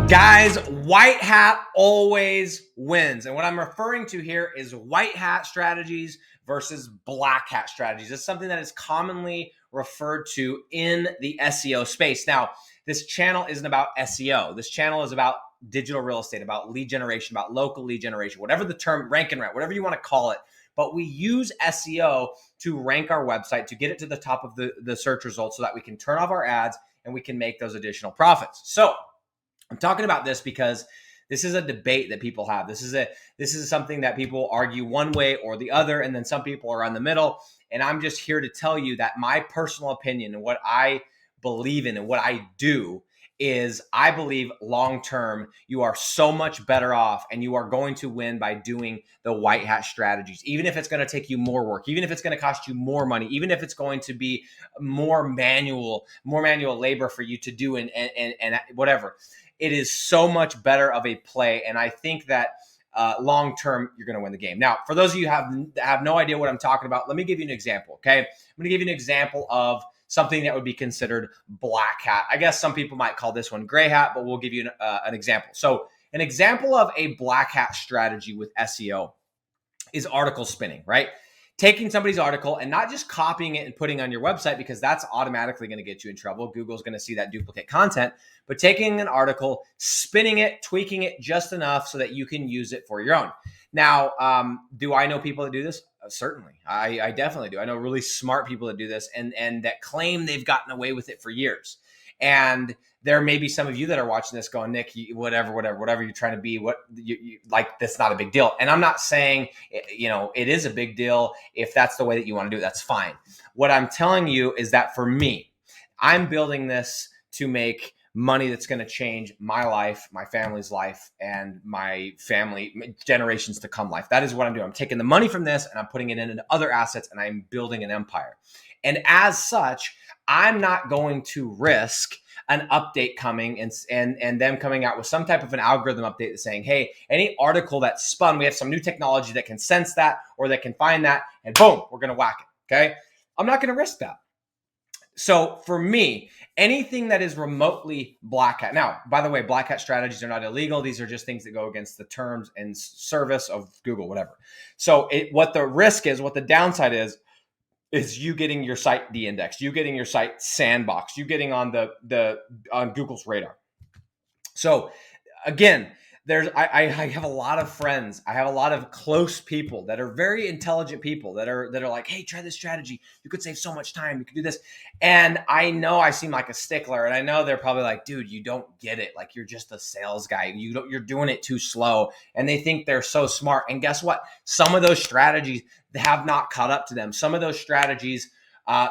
Guys, white hat always wins. And what I'm referring to here is white hat strategies versus black hat strategies. It's something that is commonly referred to in the SEO space. Now, this channel isn't about SEO. This channel is about digital real estate, about lead generation, about local lead generation, whatever the term, rank and rent, whatever you want to call it. But we use SEO to rank our website, to get it to the top of the search results so that we can turn off our ads and we can make those additional profits. So I'm talking about this because this is a debate that people have. This is something that people argue one way or the other, and then some people are in the middle. And I'm just here to tell you that my personal opinion and what I believe in and what I do is I believe long-term, you are so much better off and you are going to win by doing the white hat strategies, even if it's going to take you more work, even if it's going to cost you more money, even if it's going to be more manual labor for you to do and whatever. It is so much better of a play. And I think that long-term, you're going to win the game. Now, for those of you who have no idea what I'm talking about, let me give you an example, okay? I'm going to give you an example of something that would be considered black hat. I guess some people might call this one gray hat, but we'll give you an example. So an example of a black hat strategy with SEO is article spinning, right? Taking somebody's article and not just copying it and putting it on your website, because that's automatically going to get you in trouble. Google's going to see that duplicate content, but taking an article, spinning it, tweaking it just enough so that you can use it for your own. Now, do I know people that do this? Certainly. I definitely do. I know really smart people that do this and that claim they've gotten away with it for years. And there may be some of you that are watching this going, Nick, whatever you're trying to be, what you like, that's not a big deal. And I'm not saying, it is a big deal. If that's the way that you want to do it, that's fine. What I'm telling you is that for me, I'm building this to make money that's going to change my life, my family's life, and my family generations to come life. That is what I'm doing. I'm taking the money from this and I'm putting it into other assets and I'm building an empire. And as such, I'm not going to risk an update coming and them coming out with some type of an algorithm update that's saying, hey, any article that's spun, we have some new technology that can sense that or that can find that, and boom, we're going to whack it. Okay. I'm not going to risk that. So for me, anything that is remotely black hat. Now, by the way, black hat strategies are not illegal. These are just things that go against the terms and service of Google, whatever. So what the risk is, what the downside is you getting your site de-indexed, you getting your site sandboxed, you getting on on Google's radar. So again, I have a lot of friends. I have a lot of close people that are very intelligent people that are like, hey, try this strategy. You could save so much time. You could do this. And I know I seem like a stickler, and I know they're probably like, dude, you don't get it. Like, you're just a sales guy. You're doing it too slow. And they think they're so smart. And guess what? Some of those strategies have not caught up to them. Some of those strategies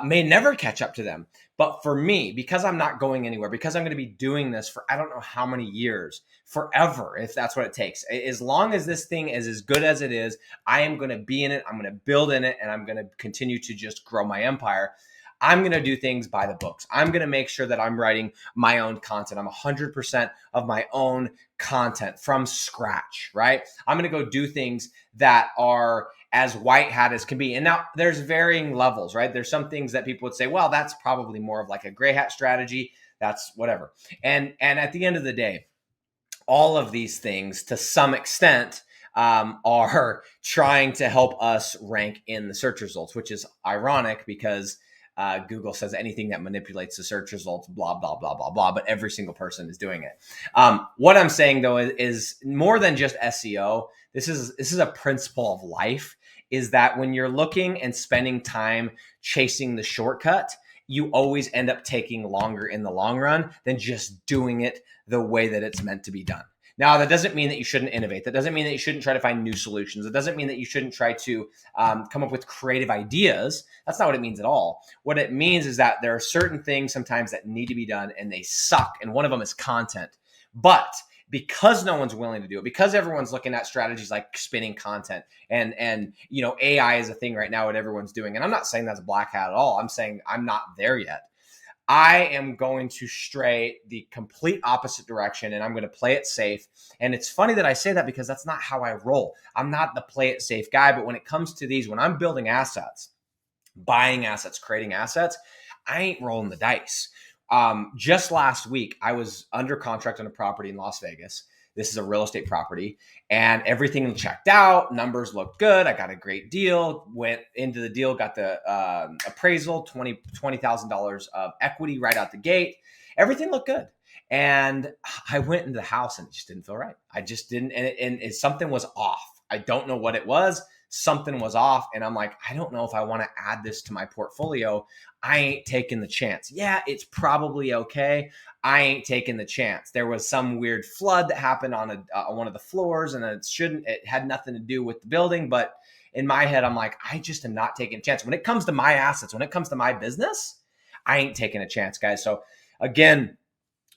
may never catch up to them. But for me, because I'm not going anywhere, because I'm going to be doing this for I don't know how many years, forever, if that's what it takes. As long as this thing is as good as it is, I am going to be in it. I'm going to build in it, and I'm going to continue to just grow my empire. I'm going to do things by the books. I'm going to make sure that I'm writing my own content. I'm 100% of my own content from scratch, right? I'm going to go do things that are as white hat as can be. And now there's varying levels, right? There's some things that people would say, well, that's probably more of like a gray hat strategy. That's whatever. And at the end of the day, all of these things to some extent are trying to help us rank in the search results, which is ironic because Google says anything that manipulates the search results, blah, blah, blah, blah, blah, but every single person is doing it. What I'm saying though is more than just SEO. This is a principle of life, is that when you're looking and spending time chasing the shortcut, you always end up taking longer in the long run than just doing it the way that it's meant to be done. Now, that doesn't mean that you shouldn't innovate. That doesn't mean that you shouldn't try to find new solutions. It doesn't mean that you shouldn't try to come up with creative ideas. That's not what it means at all. What it means is that there are certain things sometimes that need to be done and they suck. And one of them is content. But because no one's willing to do it, because everyone's looking at strategies like spinning content and AI is a thing right now, what everyone's doing. And I'm not saying that's black hat at all. I'm saying I'm not there yet. I am going to stray the complete opposite direction and I'm going to play it safe. And it's funny that I say that because that's not how I roll. I'm not the play it safe guy, but when it comes to these, when I'm building assets, buying assets, creating assets, I ain't rolling the dice. Just last week, I was under contract on a property in Las Vegas. This is a real estate property, and everything checked out. Numbers looked good. I got a great deal. Went into the deal, got the appraisal, $20,000 of equity right out the gate. Everything looked good. And I went into the house and it just didn't feel right. I just didn't, and something was off. I don't know what it was. Something was off. And I'm like, I don't know if I want to add this to my portfolio. I ain't taking the chance. Yeah, it's probably okay. I ain't taking the chance. There was some weird flood that happened on one of the floors, and it had nothing to do with the building. But in my head, I'm like, I just am not taking a chance. When it comes to my assets, when it comes to my business, I ain't taking a chance, guys. So again,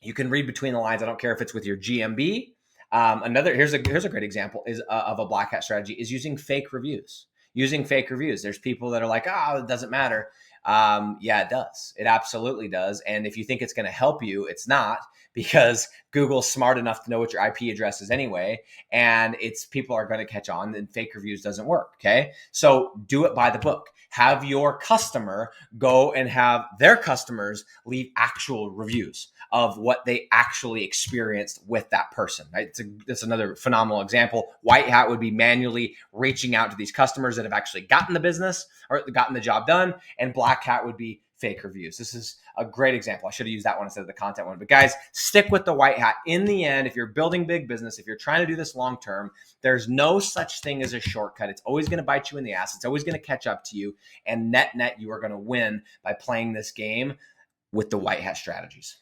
you can read between the lines. I don't care if it's with your GMB. Here's a great example of a black hat strategy is using fake reviews. Using fake reviews. There's people that are like, oh, it doesn't matter. Yeah, it does. It absolutely does. And if you think it's going to help you, it's not, because Google's smart enough to know what your IP address is anyway. And people are going to catch on, and fake reviews doesn't work. Okay. So do it by the book. Have your customer go and have their customers leave actual reviews of what they actually experienced with that person. Right? It's another phenomenal example. White hat would be manually reaching out to these customers that have actually gotten the business or gotten the job done, and black hat would be fake reviews. This is a great example. I should have used that one instead of the content one. But guys, stick with the white hat. In the end, if you're building big business, if you're trying to do this long term, there's no such thing as a shortcut. It's always going to bite you in the ass. It's always going to catch up to you. And net, you are going to win by playing this game with the white hat strategies.